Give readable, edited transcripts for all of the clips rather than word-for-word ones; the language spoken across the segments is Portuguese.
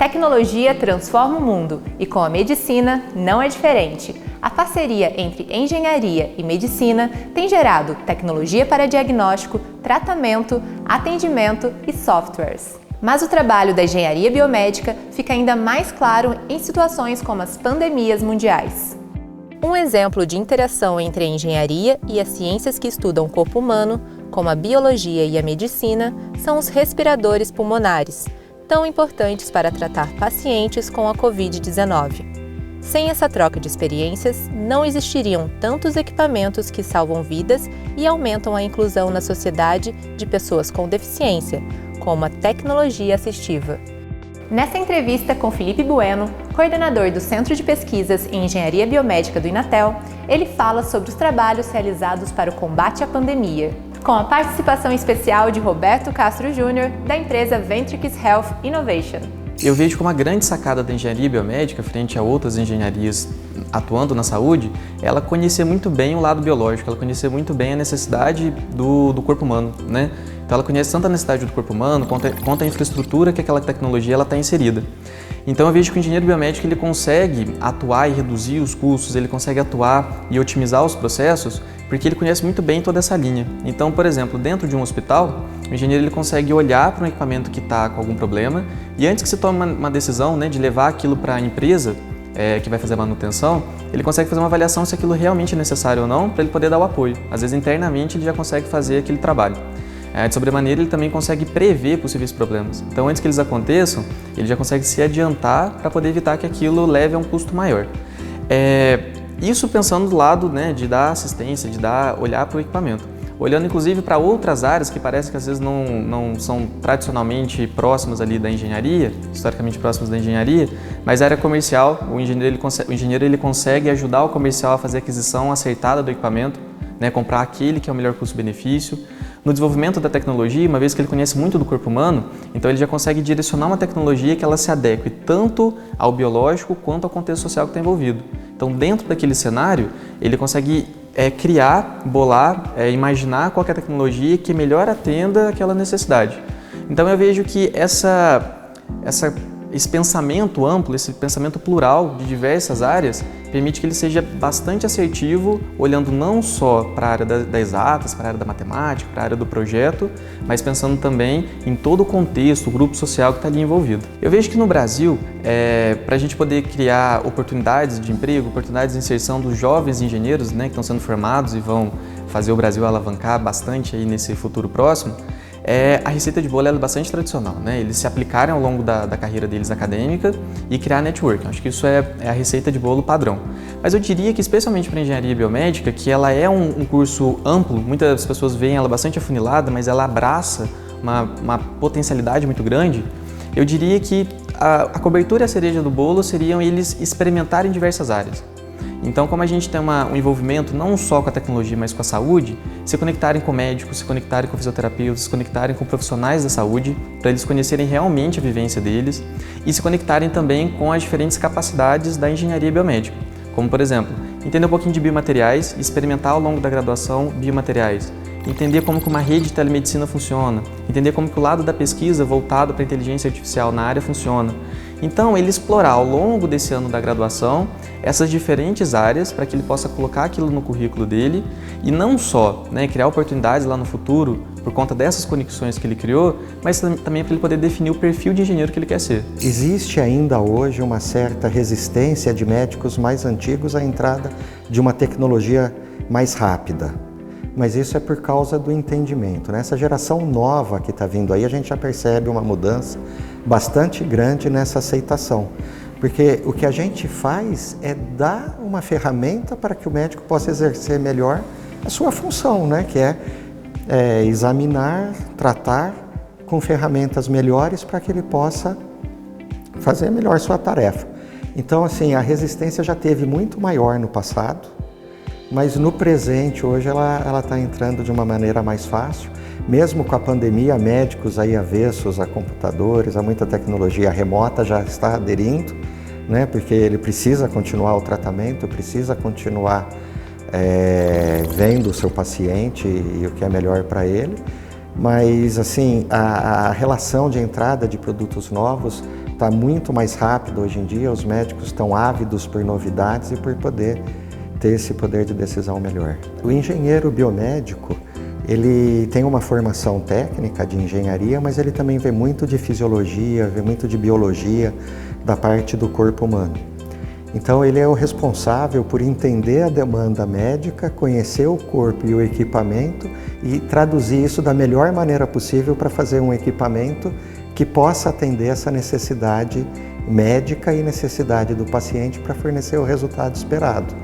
tecnologia transforma o mundo e com a medicina não é diferente. A parceria entre engenharia e medicina tem gerado tecnologia para diagnóstico, tratamento, atendimento e softwares. Mas o trabalho da engenharia biomédica fica ainda mais claro em situações como as pandemias mundiais. Um exemplo de interação entre a engenharia e as ciências que estudam o corpo humano, como a biologia e a medicina, são os respiradores pulmonares, tão importantes para tratar pacientes com a Covid-19. Sem essa troca de experiências, não existiriam tantos equipamentos que salvam vidas e aumentam a inclusão na sociedade de pessoas com deficiência, como a tecnologia assistiva. Nessa entrevista com Felipe Bueno, coordenador do Centro de Pesquisas em Engenharia Biomédica do Inatel, ele fala sobre os trabalhos realizados para o combate à pandemia, com a participação especial de Roberto Castro Júnior, da empresa Ventrix Health Innovation. Eu vejo como a grande sacada da engenharia biomédica, frente a outras engenharias atuando na saúde, ela conhecer muito bem o lado biológico, ela conhecer muito bem a necessidade do corpo humano, né? Então ela conhece tanto a necessidade do corpo humano quanto a infraestrutura que aquela tecnologia está inserida. Então eu vejo que o engenheiro biomédico ele consegue atuar e reduzir os custos, ele consegue atuar e otimizar os processos, porque ele conhece muito bem toda essa linha. Então, por exemplo, dentro de um hospital, o engenheiro ele consegue olhar para um equipamento que está com algum problema e antes que se tome uma decisão, né, de levar aquilo para a empresa que vai fazer a manutenção, ele consegue fazer uma avaliação se aquilo realmente é necessário ou não para ele poder dar o apoio. Às vezes, internamente, ele já consegue fazer aquele trabalho. De sobremaneira, ele também consegue prever possíveis problemas. Então, antes que eles aconteçam, ele já consegue se adiantar para poder evitar que aquilo leve a um custo maior. Isso pensando do lado, né, de dar assistência, de olhar para o equipamento. Olhando inclusive para outras áreas que parece que às vezes não são tradicionalmente próximas ali da engenharia, historicamente próximas da engenharia, mas a área comercial, o engenheiro ele consegue ajudar o comercial a fazer a aquisição acertada do equipamento, né, comprar aquele que é o melhor custo-benefício. No desenvolvimento da tecnologia, uma vez que ele conhece muito do corpo humano, então ele já consegue direcionar uma tecnologia que ela se adeque tanto ao biológico quanto ao contexto social que está envolvido. Então, dentro daquele cenário, ele consegue criar, bolar, imaginar qual é a tecnologia que melhor atenda aquela necessidade. Então, eu vejo que esse pensamento amplo, esse pensamento plural de diversas áreas, permite que ele seja bastante assertivo, olhando não só para a área das exatas, para a área da matemática, para a área do projeto, mas pensando também em todo o contexto, o grupo social que está ali envolvido. Eu vejo que no Brasil, para a gente poder criar oportunidades de emprego, oportunidades de inserção dos jovens engenheiros, né, que estão sendo formados e vão fazer o Brasil alavancar bastante aí nesse futuro próximo, a receita de bolo é bastante tradicional, né? Eles se aplicarem ao longo da carreira deles acadêmica e criar networking. Acho que isso é a receita de bolo padrão. Mas eu diria que, especialmente para a engenharia biomédica, que ela é um curso amplo, muitas pessoas veem ela bastante afunilada, mas ela abraça uma potencialidade muito grande. Eu diria que a cobertura e a cereja do bolo seriam eles experimentarem diversas áreas. Então, como a gente tem um envolvimento não só com a tecnologia, mas com a saúde, se conectarem com médicos, se conectarem com fisioterapeutas, se conectarem com profissionais da saúde, para eles conhecerem realmente a vivência deles e se conectarem também com as diferentes capacidades da engenharia biomédica. Como, por exemplo, entender um pouquinho de biomateriais, experimentar ao longo da graduação biomateriais, entender como que uma rede de telemedicina funciona, entender como que o lado da pesquisa voltado para a inteligência artificial na área funciona. Então, ele explorar ao longo desse ano da graduação essas diferentes áreas para que ele possa colocar aquilo no currículo dele e não só, né, criar oportunidades lá no futuro por conta dessas conexões que ele criou, mas também para ele poder definir o perfil de engenheiro que ele quer ser. Existe ainda hoje uma certa resistência de médicos mais antigos à entrada de uma tecnologia mais rápida. Mas isso é por causa do entendimento, né? Essa geração nova que está vindo aí, a gente já percebe uma mudança bastante grande nessa aceitação. Porque o que a gente faz é dar uma ferramenta para que o médico possa exercer melhor a sua função, né? Que é examinar, tratar com ferramentas melhores para que ele possa fazer melhor sua tarefa. Então, assim, a resistência já teve muito maior no passado, mas no presente, hoje, ela está entrando de uma maneira mais fácil. Mesmo com a pandemia, médicos aí avessos a computadores, a muita tecnologia remota já está aderindo, né? Porque ele precisa continuar o tratamento, precisa continuar vendo o seu paciente e o que é melhor para ele. Mas, assim, a relação de entrada de produtos novos está muito mais rápido hoje em dia, os médicos estão ávidos por novidades e por poder ter esse poder de decisão melhor. O engenheiro biomédico, ele tem uma formação técnica de engenharia, mas ele também vê muito de fisiologia, vê muito de biologia da parte do corpo humano. Então ele é o responsável por entender a demanda médica, conhecer o corpo e o equipamento e traduzir isso da melhor maneira possível para fazer um equipamento que possa atender essa necessidade médica e necessidade do paciente para fornecer o resultado esperado.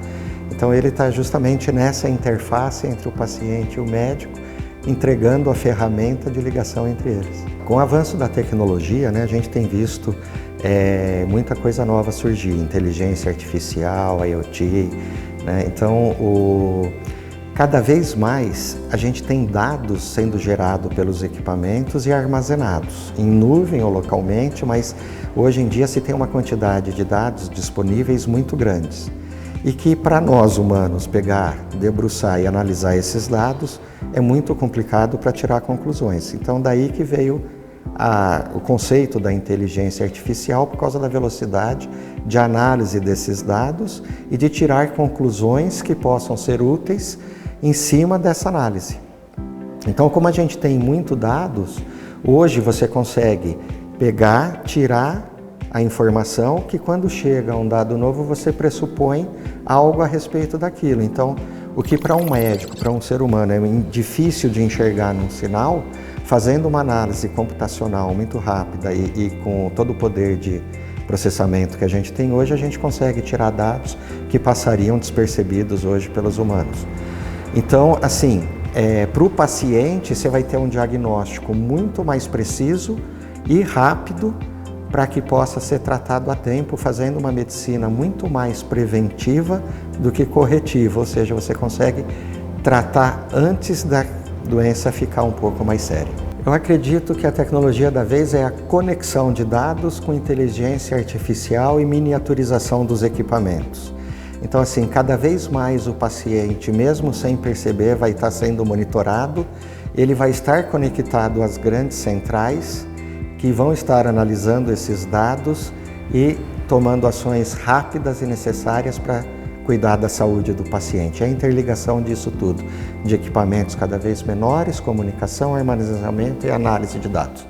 Então ele está justamente nessa interface entre o paciente e o médico, entregando a ferramenta de ligação entre eles. Com o avanço da tecnologia, né, a gente tem visto muita coisa nova surgir, inteligência artificial, IoT, né? Então cada vez mais a gente tem dados sendo gerados pelos equipamentos e armazenados, em nuvem ou localmente, mas hoje em dia se tem uma quantidade de dados disponíveis muito grandes. E que para nós humanos pegar, debruçar e analisar esses dados é muito complicado para tirar conclusões. Então daí que veio o conceito da inteligência artificial, por causa da velocidade de análise desses dados e de tirar conclusões que possam ser úteis em cima dessa análise. Então, como a gente tem muito dados, hoje você consegue pegar, tirar a informação que quando chega um dado novo você pressupõe algo a respeito daquilo. Então, o que para um médico, para um ser humano é difícil de enxergar num sinal, fazendo uma análise computacional muito rápida e com todo o poder de processamento que a gente tem hoje, a gente consegue tirar dados que passariam despercebidos hoje pelos humanos. Então, assim, para o paciente você vai ter um diagnóstico muito mais preciso e rápido para que possa ser tratado a tempo, fazendo uma medicina muito mais preventiva do que corretiva, ou seja, você consegue tratar antes da doença ficar um pouco mais séria. Eu acredito que a tecnologia da vez é a conexão de dados com inteligência artificial e miniaturização dos equipamentos. Então, assim, cada vez mais o paciente, mesmo sem perceber, vai estar sendo monitorado, ele vai estar conectado às grandes centrais que vão estar analisando esses dados e tomando ações rápidas e necessárias para cuidar da saúde do paciente. É a interligação disso tudo, de equipamentos cada vez menores, comunicação, armazenamento e análise de dados.